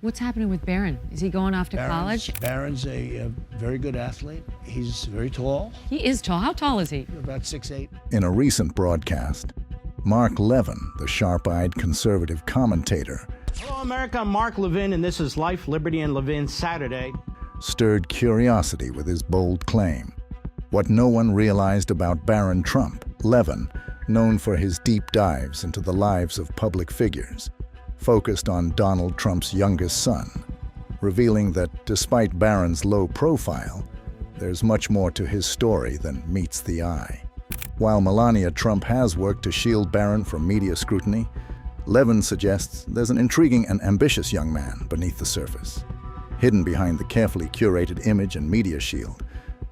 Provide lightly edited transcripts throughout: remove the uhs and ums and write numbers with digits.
What's happening with Barron? Is he going off to college? Barron's a very good athlete. He's very tall. He is tall. How tall is he? About 6'8". In a recent broadcast, Mark Levin, the sharp-eyed conservative commentator, Hello, America. I'm Mark Levin, and this is Life, Liberty, and Levin Saturday. stirred curiosity with his bold claim. What no one realized about Barron Trump, Levin, known for his deep dives into the lives of public figures, focused on Donald Trump's youngest son, revealing that despite Barron's low profile, there's much more to his story than meets the eye. While Melania Trump has worked to shield Barron from media scrutiny, Levin suggests there's an intriguing and ambitious young man beneath the surface. Hidden behind the carefully curated image and media shield,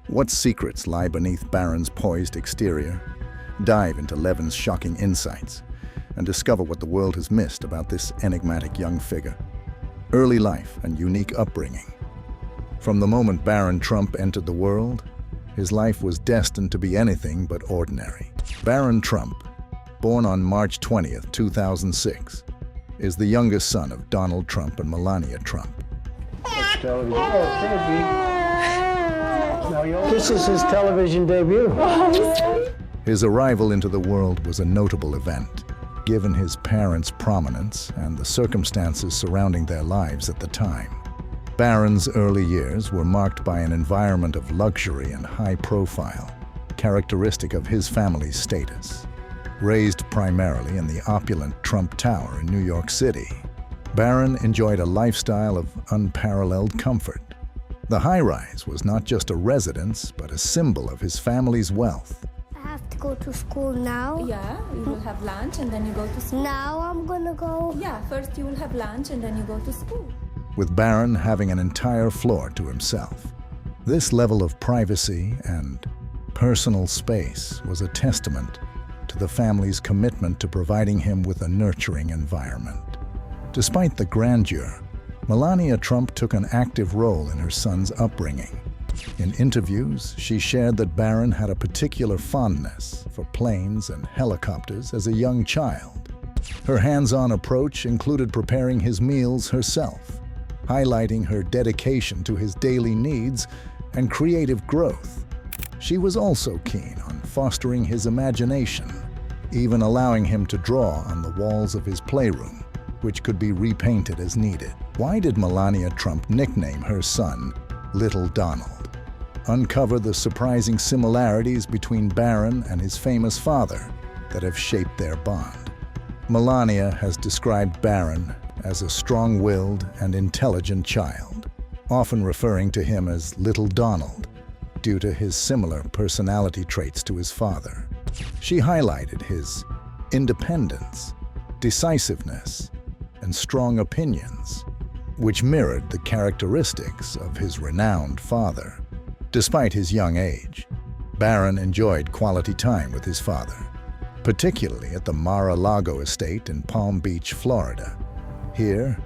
what secrets lie beneath Barron's poised exterior? Dive into Levin's shocking insights and discover what the world has missed about this enigmatic young figure. Early life and unique upbringing. From the moment Barron Trump entered the world, his life was destined to be anything but ordinary. Barron Trump, born on March 20th, 2006, is the youngest son of Donald Trump and Melania Trump. This is his television debut. His arrival into the world was a notable event, given his parents' prominence and the circumstances surrounding their lives at the time. Barron's early years were marked by an environment of luxury and high profile, characteristic of his family's status. Raised primarily in the opulent Trump Tower in New York City, Barron enjoyed a lifestyle of unparalleled comfort. The high-rise was not just a residence, but a symbol of his family's wealth. I have to go to school now. Yeah, you will have lunch and then you go to school. Now I'm gonna go. Yeah, first you will have lunch and then you go to school. With Barron having an entire floor to himself. This level of privacy and personal space was a testament to the family's commitment to providing him with a nurturing environment. Despite the grandeur, Melania Trump took an active role in her son's upbringing. In interviews, she shared that Barron had a particular fondness for planes and helicopters as a young child. Her hands-on approach included preparing his meals herself, highlighting her dedication to his daily needs and creative growth. She was also keen on fostering his imagination, even allowing him to draw on the walls of his playroom, which could be repainted as needed. Why did Melania Trump nickname her son Little Donald? Uncover the surprising similarities between Barron and his famous father that have shaped their bond. Melania has described Barron as a strong-willed and intelligent child, often referring to him as Little Donald due to his similar personality traits to his father. She highlighted his independence, decisiveness, and strong opinions, which mirrored the characteristics of his renowned father. Despite his young age, Barron enjoyed quality time with his father, particularly at the Mar-a-Lago estate in Palm Beach, Florida. Here,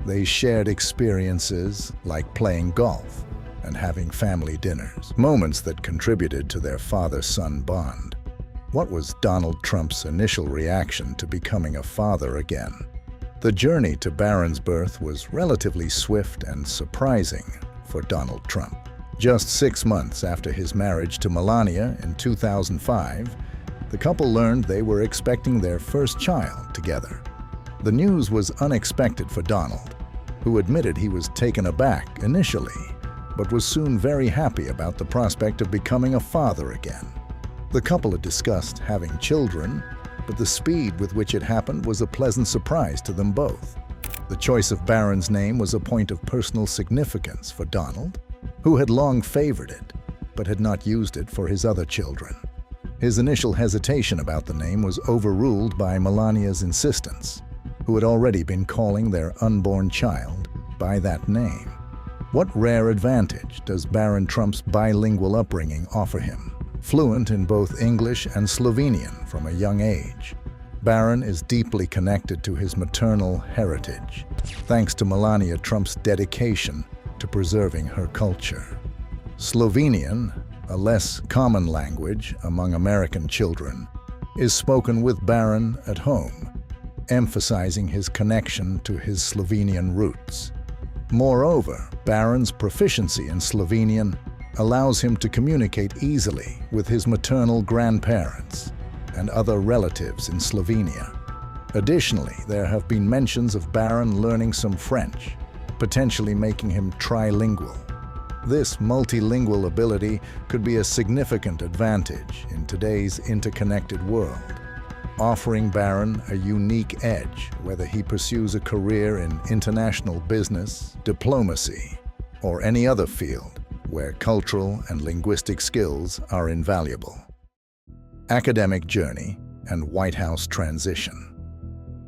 they shared experiences like playing golf and having family dinners, moments that contributed to their father-son bond. What was Donald Trump's initial reaction to becoming a father again? The journey to Barron's birth was relatively swift and surprising for Donald Trump. Just 6 months after his marriage to Melania in 2005, the couple learned they were expecting their first child together. The news was unexpected for Donald, who admitted he was taken aback initially, but was soon very happy about the prospect of becoming a father again. The couple had discussed having children, but the speed with which it happened was a pleasant surprise to them both. The choice of Barron's name was a point of personal significance for Donald, who had long favored it, but had not used it for his other children. His initial hesitation about the name was overruled by Melania's insistence, who had already been calling their unborn child by that name. What rare advantage does Barron Trump's bilingual upbringing offer him? Fluent in both English and Slovenian from a young age, Barron is deeply connected to his maternal heritage, thanks to Melania Trump's dedication to preserving her culture. Slovenian, a less common language among American children, is spoken with Barron at home, emphasizing his connection to his Slovenian roots. Moreover, Barron's proficiency in Slovenian allows him to communicate easily with his maternal grandparents and other relatives in Slovenia. Additionally, there have been mentions of Barron learning some French, potentially making him trilingual. This multilingual ability could be a significant advantage in today's interconnected world, offering Barron a unique edge whether he pursues a career in international business, diplomacy, or any other field where cultural and linguistic skills are invaluable. Academic journey and White House transition.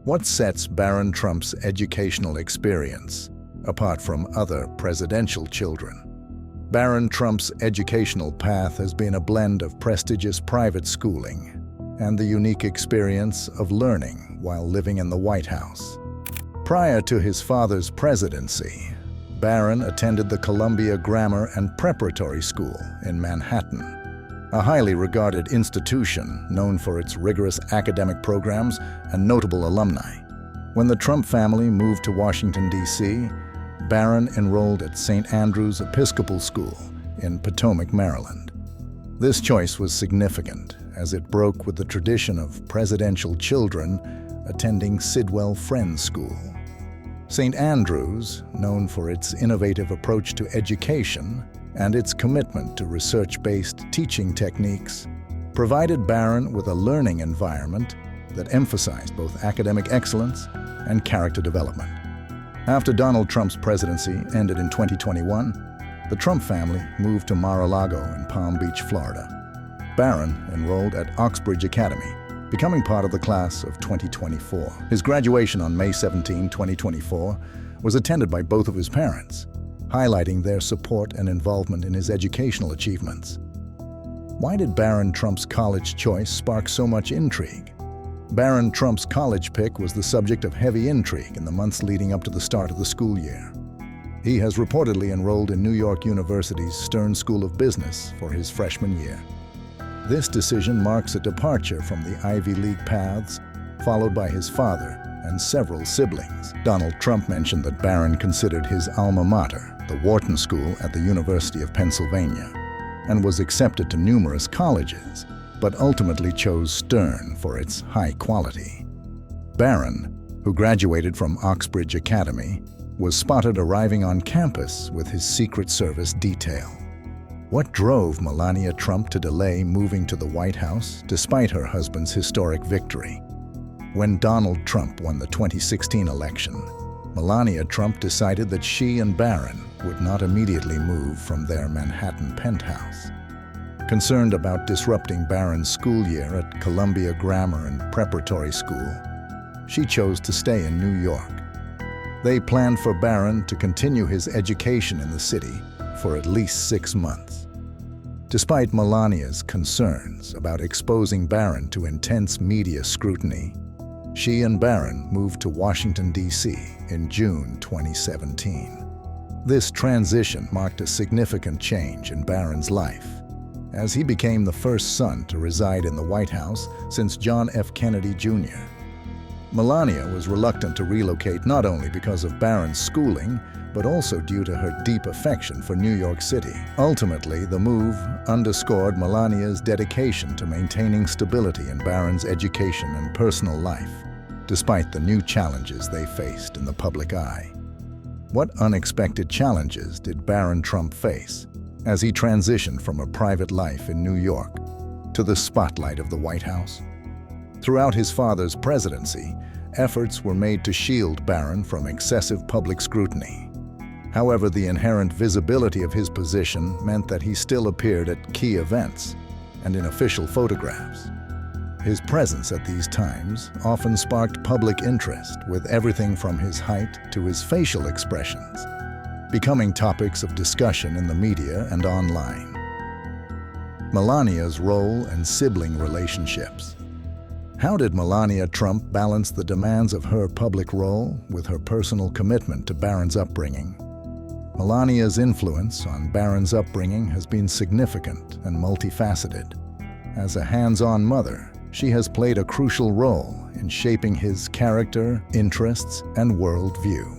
What sets Barron Trump's educational experience apart from other presidential children? Barron Trump's educational path has been a blend of prestigious private schooling and the unique experience of learning while living in the White House. Prior to his father's presidency, Barron attended the Columbia Grammar and Preparatory School in Manhattan, a highly regarded institution known for its rigorous academic programs and notable alumni. When the Trump family moved to Washington, D.C., Barron enrolled at St. Andrew's Episcopal School in Potomac, Maryland. This choice was significant as it broke with the tradition of presidential children attending Sidwell Friends School. St. Andrew's, known for its innovative approach to education and its commitment to research-based teaching techniques, provided Barron with a learning environment that emphasized both academic excellence and character development. After Donald Trump's presidency ended in 2021, the Trump family moved to Mar-a-Lago in Palm Beach, Florida. Barron enrolled at Oxbridge Academy, becoming part of the class of 2024. His graduation on May 17, 2024, was attended by both of his parents, highlighting their support and involvement in his educational achievements. Why did Barron Trump's college choice spark so much intrigue? Barron Trump's college pick was the subject of heavy intrigue in the months leading up to the start of the school year. He has reportedly enrolled in New York University's Stern School of Business for his freshman year. This decision marks a departure from the Ivy League paths followed by his father and several siblings. Donald Trump mentioned that Barron considered his alma mater, the Wharton School at the University of Pennsylvania, and was accepted to numerous colleges, but ultimately chose Stern for its high quality. Barron, who graduated from Oxbridge Academy, was spotted arriving on campus with his Secret Service detail. What drove Melania Trump to delay moving to the White House despite her husband's historic victory? When Donald Trump won the 2016 election, Melania Trump decided that she and Barron would not immediately move from their Manhattan penthouse. Concerned about disrupting Barron's school year at Columbia Grammar and Preparatory School, she chose to stay in New York. They planned for Barron to continue his education in the city for at least 6 months. Despite Melania's concerns about exposing Barron to intense media scrutiny, she and Barron moved to Washington, D.C. in June 2017. This transition marked a significant change in Barron's life, as he became the first son to reside in the White House since John F. Kennedy Jr. Melania was reluctant to relocate not only because of Barron's schooling, but also due to her deep affection for New York City. Ultimately, the move underscored Melania's dedication to maintaining stability in Barron's education and personal life, despite the new challenges they faced in the public eye. What unexpected challenges did Barron Trump face as he transitioned from a private life in New York to the spotlight of the White House? Throughout his father's presidency, efforts were made to shield Barron from excessive public scrutiny. However, the inherent visibility of his position meant that he still appeared at key events and in official photographs. His presence at these times often sparked public interest, with everything from his height to his facial expressions becoming topics of discussion in the media and online. Melania's role and sibling relationships. How did Melania Trump balance the demands of her public role with her personal commitment to Barron's upbringing? Melania's influence on Barron's upbringing has been significant and multifaceted. As a hands-on mother, she has played a crucial role in shaping his character, interests, and worldview.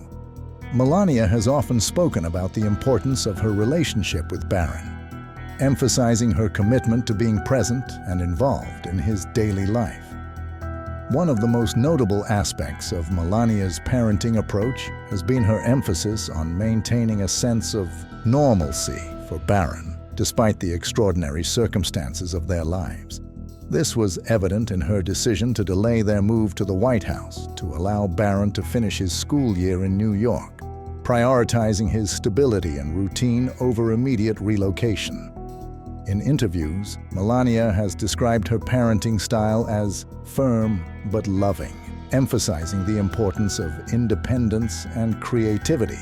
Melania has often spoken about the importance of her relationship with Barron, emphasizing her commitment to being present and involved in his daily life. One of the most notable aspects of Melania's parenting approach has been her emphasis on maintaining a sense of normalcy for Barron, despite the extraordinary circumstances of their lives. This was evident in her decision to delay their move to the White House to allow Barron to finish his school year in New York, prioritizing his stability and routine over immediate relocation. In interviews, Melania has described her parenting style as firm but loving, emphasizing the importance of independence and creativity.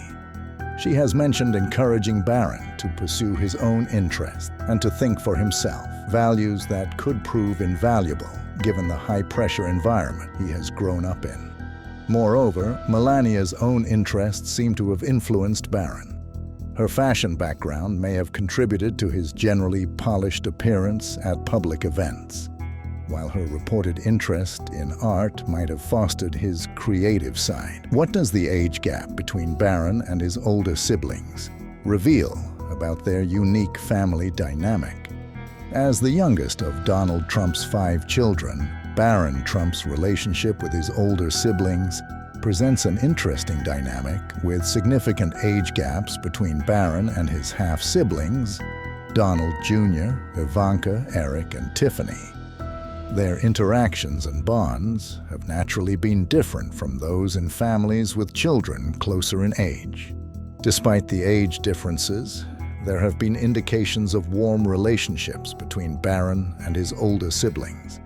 She has mentioned encouraging Barron to pursue his own interests and to think for himself, values that could prove invaluable given the high-pressure environment he has grown up in. Moreover, Melania's own interests seem to have influenced Barron. Her fashion background may have contributed to his generally polished appearance at public events, while her reported interest in art might have fostered his creative side. What does the age gap between Barron and his older siblings reveal about their unique family dynamic? As the youngest of Donald Trump's 5 children, Barron Trump's relationship with his older siblings presents an interesting dynamic with significant age gaps between Barron and his half-siblings, Donald Jr., Ivanka, Eric, and Tiffany. Their interactions and bonds have naturally been different from those in families with children closer in age. Despite the age differences, there have been indications of warm relationships between Barron and his older siblings.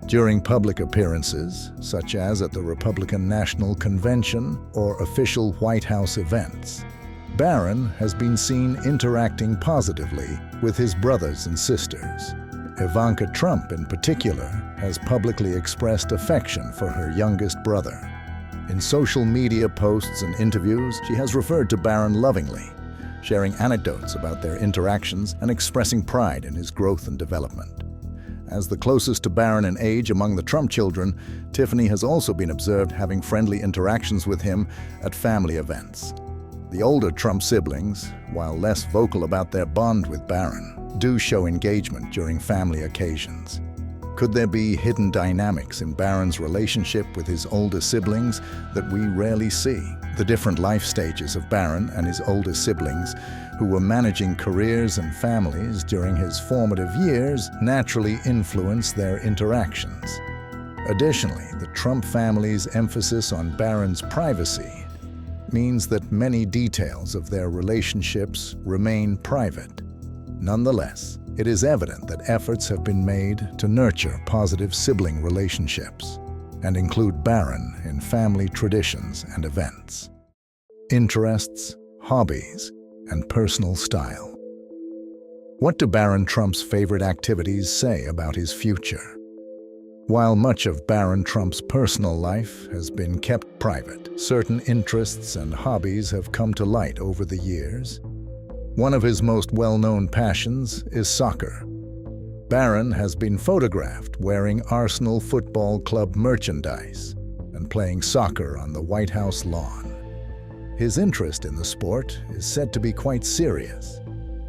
During public appearances, such as at the Republican National Convention or official White House events, Barron has been seen interacting positively with his brothers and sisters. Ivanka Trump, in particular, has publicly expressed affection for her youngest brother. In social media posts and interviews, she has referred to Barron lovingly, sharing anecdotes about their interactions and expressing pride in his growth and development. As the closest to Barron in age among the Trump children, Tiffany has also been observed having friendly interactions with him at family events. The older Trump siblings, while less vocal about their bond with Barron, do show engagement during family occasions. Could there be hidden dynamics in Barron's relationship with his older siblings that we rarely see? The different life stages of Barron and his older siblings, who were managing careers and families during his formative years, naturally influenced their interactions. Additionally, the Trump family's emphasis on Barron's privacy means that many details of their relationships remain private. Nonetheless, it is evident that efforts have been made to nurture positive sibling relationships and include Barron in family traditions and events. Interests, hobbies, and personal style. What do Barron Trump's favorite activities say about his future? While much of Barron Trump's personal life has been kept private, certain interests and hobbies have come to light over the years. One of his most well-known passions is soccer. Barron has been photographed wearing Arsenal Football Club merchandise and playing soccer on the White House lawn. His interest in the sport is said to be quite serious,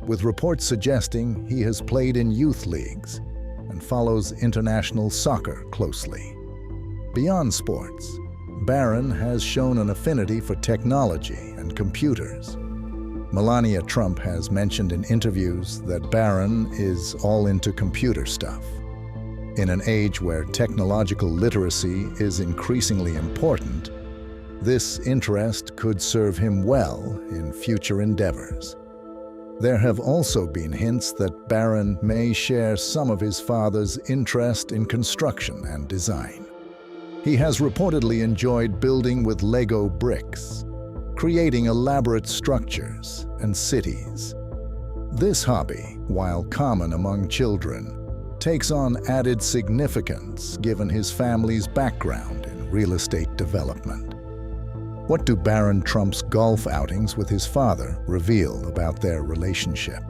with reports suggesting he has played in youth leagues and follows international soccer closely. Beyond sports, Barron has shown an affinity for technology and computers. Melania Trump has mentioned in interviews that Barron is all into computer stuff. In an age where technological literacy is increasingly important, this interest could serve him well in future endeavors. There have also been hints that Barron may share some of his father's interest in construction and design. He has reportedly enjoyed building with Lego bricks, creating elaborate structures and cities. This hobby, while common among children, takes on added significance given his family's background in real estate development. What do Barron Trump's golf outings with his father reveal about their relationship?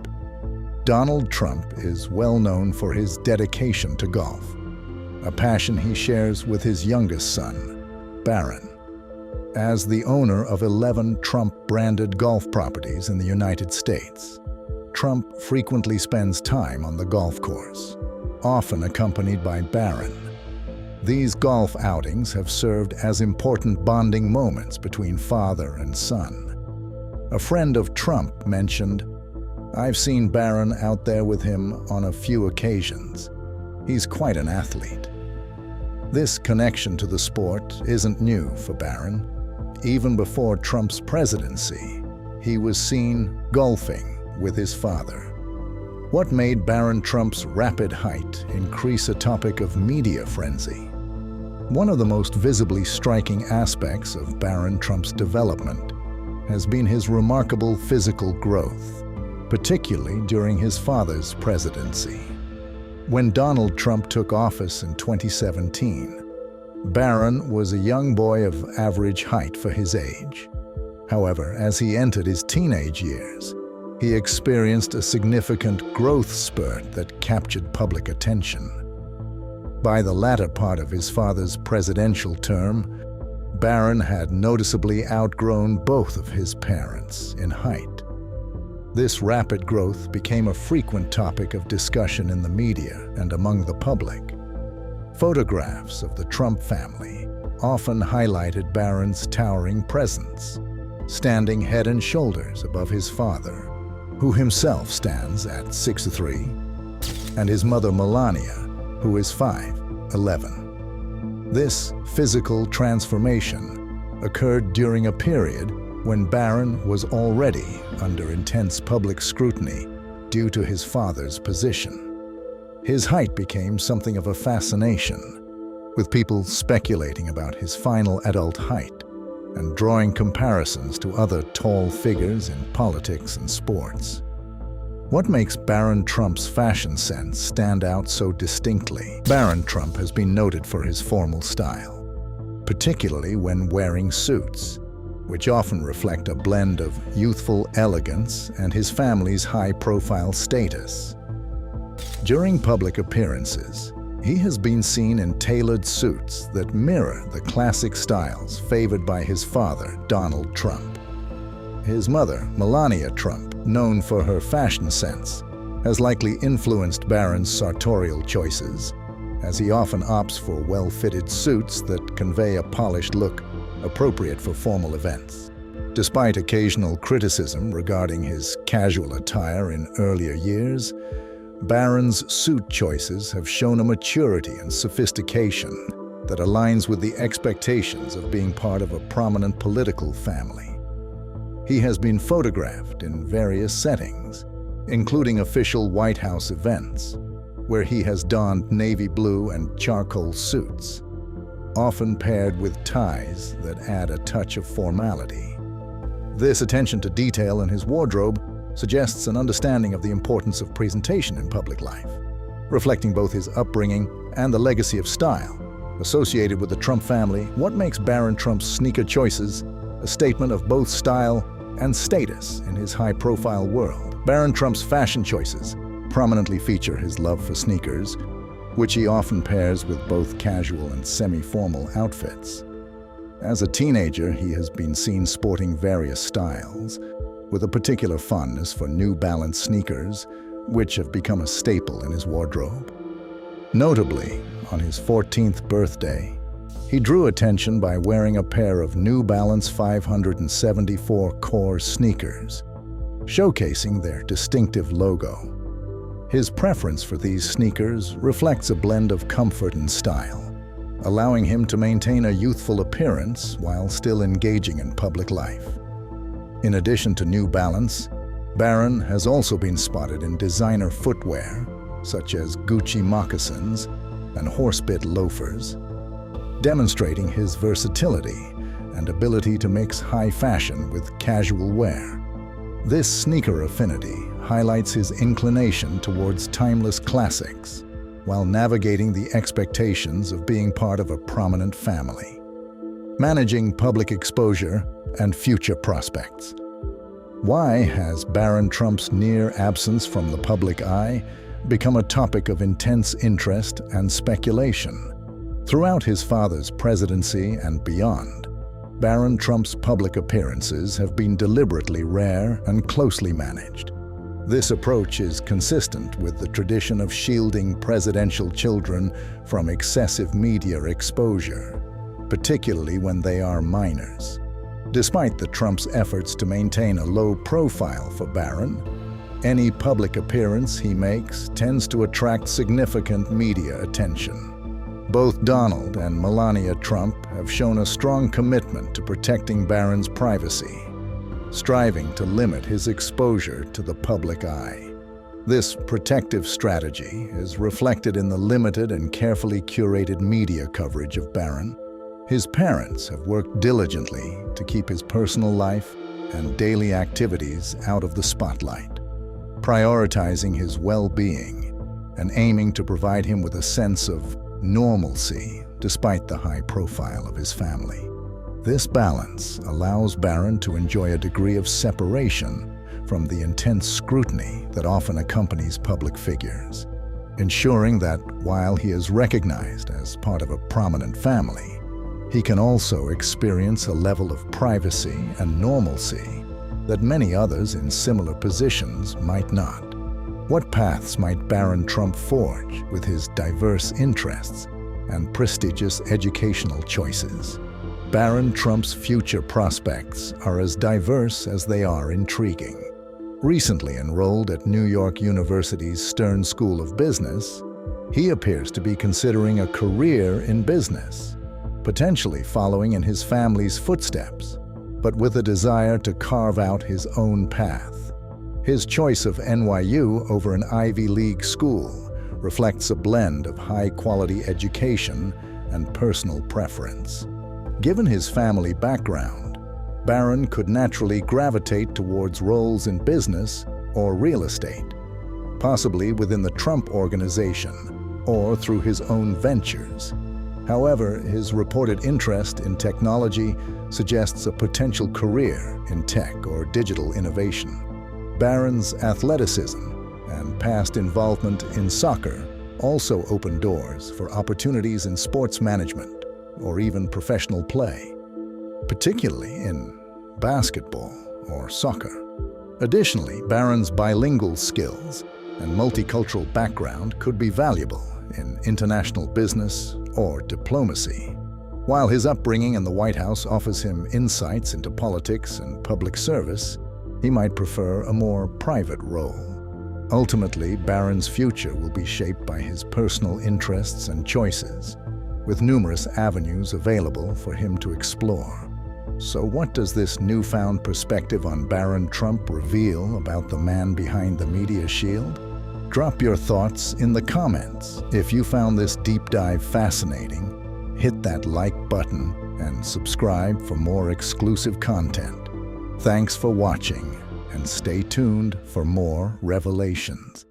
Donald Trump is well known for his dedication to golf, a passion he shares with his youngest son, Barron. as the owner of 11 Trump-branded golf properties in the United States. Trump frequently spends time on the golf course, often accompanied by Barron. These golf outings have served as important bonding moments between father and son. A friend of Trump mentioned, "I've seen Barron out there with him on a few occasions. He's quite an athlete." This connection to the sport isn't new for Barron. Even before Trump's presidency, he was seen golfing with his father. What made Barron Trump's rapid height increase a topic of media frenzy? One of the most visibly striking aspects of Barron Trump's development has been his remarkable physical growth, particularly during his father's presidency. When Donald Trump took office in 2017, Barron was a young boy of average height for his age. However, as he entered his teenage years, he experienced a significant growth spurt that captured public attention. By the latter part of his father's presidential term, Barron had noticeably outgrown both of his parents in height. This rapid growth became a frequent topic of discussion in the media and among the public. Photographs of the Trump family often highlighted Barron's towering presence, standing head and shoulders above his father, who himself stands at 6'3", and his mother Melania, who is 5'11". This physical transformation occurred during a period when Barron was already under intense public scrutiny due to his father's position. His height became something of a fascination, with people speculating about his final adult height and drawing comparisons to other tall figures in politics and sports. What makes Barron Trump's fashion sense stand out so distinctly? Barron Trump has been noted for his formal style, particularly when wearing suits, which often reflect a blend of youthful elegance and his family's high-profile status. During public appearances, he has been seen in tailored suits that mirror the classic styles favored by his father, Donald Trump. His mother, Melania Trump, known for her fashion sense, has likely influenced Barron's sartorial choices, as he often opts for well-fitted suits that convey a polished look appropriate for formal events. Despite occasional criticism regarding his casual attire in earlier years, Barron's suit choices have shown a maturity and sophistication that aligns with the expectations of being part of a prominent political family. He has been photographed in various settings, including official White House events, where he has donned navy blue and charcoal suits, often paired with ties that add a touch of formality. This attention to detail in his wardrobe suggests an understanding of the importance of presentation in public life, reflecting both his upbringing and the legacy of style associated with the Trump family. What makes Barron Trump's sneaker choices a statement of both style and status in his high-profile world? Barron Trump's fashion choices prominently feature his love for sneakers, which he often pairs with both casual and semi-formal outfits. As a teenager, he has been seen sporting various styles, with a particular fondness for New Balance sneakers, which have become a staple in his wardrobe. Notably, on his 14th birthday, he drew attention by wearing a pair of New Balance 574 core sneakers, showcasing their distinctive logo. His preference for these sneakers reflects a blend of comfort and style, allowing him to maintain a youthful appearance while still engaging in public life. In addition to New Balance, Barron has also been spotted in designer footwear, such as Gucci moccasins and horsebit loafers, demonstrating his versatility and ability to mix high fashion with casual wear. This sneaker affinity highlights his inclination towards timeless classics, while navigating the expectations of being part of a prominent family. Managing public exposure and future prospects. Why has Barron Trump's near absence from the public eye become a topic of intense interest and speculation? Throughout his father's presidency and beyond, Barron Trump's public appearances have been deliberately rare and closely managed. This approach is consistent with the tradition of shielding presidential children from excessive media exposure, particularly when they are minors. Despite the Trump's efforts to maintain a low profile for Barron, any public appearance he makes tends to attract significant media attention. Both Donald and Melania Trump have shown a strong commitment to protecting Barron's privacy, striving to limit his exposure to the public eye. This protective strategy is reflected in the limited and carefully curated media coverage of Barron. His parents have worked diligently to keep his personal life and daily activities out of the spotlight, prioritizing his well-being and aiming to provide him with a sense of normalcy despite the high profile of his family. This balance allows Barron to enjoy a degree of separation from the intense scrutiny that often accompanies public figures, ensuring that while he is recognized as part of a prominent family, he can also experience a level of privacy and normalcy that many others in similar positions might not. What paths might Barron Trump forge with his diverse interests and prestigious educational choices? Barron Trump's future prospects are as diverse as they are intriguing. Recently enrolled at New York University's Stern School of Business, he appears to be considering a career in business, potentially following in his family's footsteps, but with a desire to carve out his own path. His choice of NYU over an Ivy League school reflects a blend of high-quality education and personal preference. Given his family background, Barron could naturally gravitate towards roles in business or real estate, possibly within the Trump Organization or through his own ventures. However, his reported interest in technology suggests a potential career in tech or digital innovation. Barron's athleticism and past involvement in soccer also open doors for opportunities in sports management or even professional play, particularly in basketball or soccer. Additionally, Barron's bilingual skills and multicultural background could be valuable in international business or diplomacy. While his upbringing in the White House offers him insights into politics and public service, he might prefer a more private role. Ultimately, Barron's future will be shaped by his personal interests and choices, with numerous avenues available for him to explore. So what does this newfound perspective on Barron Trump reveal about the man behind the media shield? Drop your thoughts in the comments. If you found this deep dive fascinating, hit that like button and subscribe for more exclusive content. Thanks for watching, and stay tuned for more revelations.